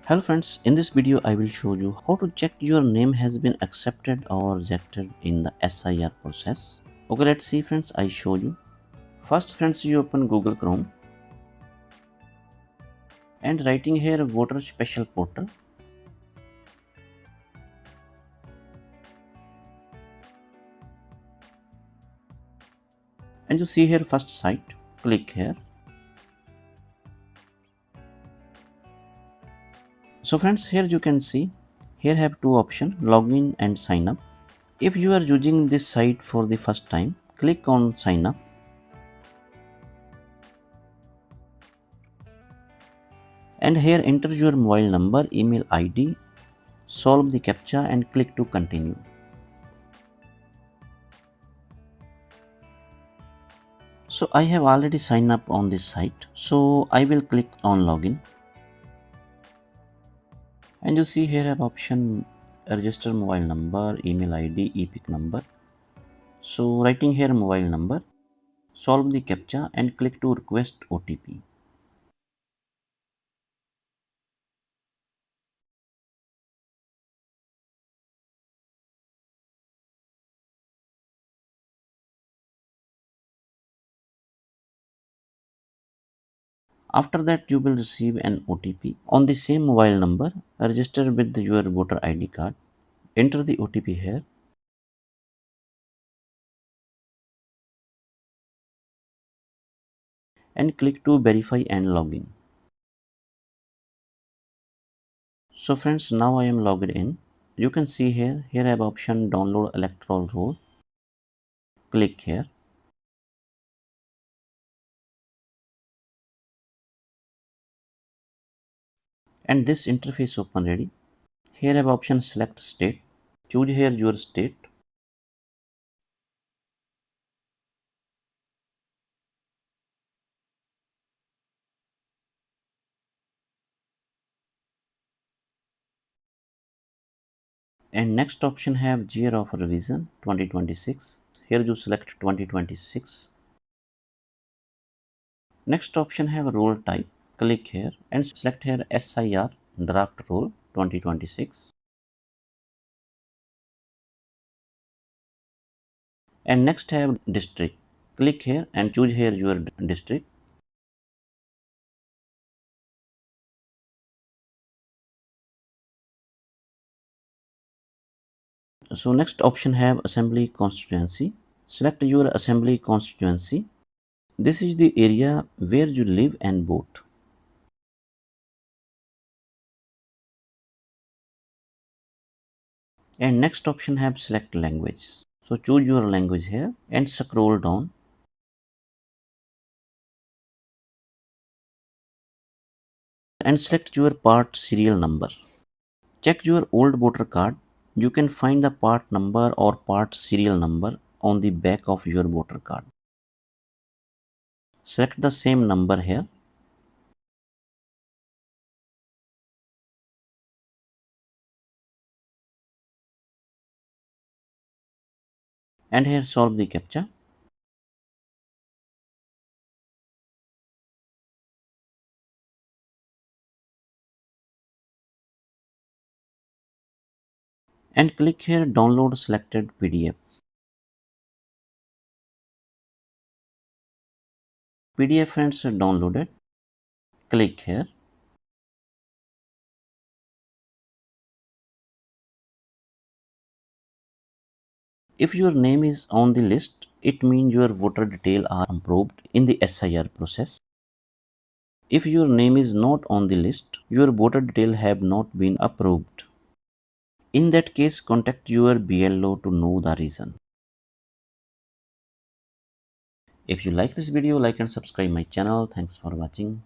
Hello friends, in this video I will show you how to check your name has been accepted or rejected in the SIR process. Okay, let's see friends, I show you. First friends, you open Google Chrome and writing here voter special portal. And you see here first site, click here. So friends, here you can see, here have two options, login and sign up. If you are using this site for the first time, click on sign up. And here enter your mobile number, email ID, solve the CAPTCHA and click to continue. So I have already signed up on this site. So I will click on login. And you see here have option register mobile number, email ID, epic number. So writing here mobile number, solve the CAPTCHA and click to request OTP. After that you will receive an OTP on the same mobile number. Register with your voter ID card. Enter the OTP here. And click to verify and login. So friends, now I am logged in. You can see here I have option download electoral roll. Click here. And this interface open ready. Here have option select state. Choose here your state. And next option have year of revision 2026. Here you select 2026. Next option have role type. Click here and select here SIR draft role 2026. And next have district. Click here and choose here your district. So next option have assembly constituency. Select your assembly constituency. This is the area where you live and vote. And next option have select language. So choose your language here and scroll down. And select your part serial number. Check your old voter card. You can find the part number or part serial number on the back of your voter card. Select the same number here. And here solve the CAPTCHA. And click here download selected PDF. PDF friends downloaded. Click here. If your name is on the list, it means your voter detail are approved in the SIR process. If your name is not on the list, your voter detail have not been approved. In that case, contact your BLO to know the reason. If you like this video, like and subscribe my channel. Thanks for watching.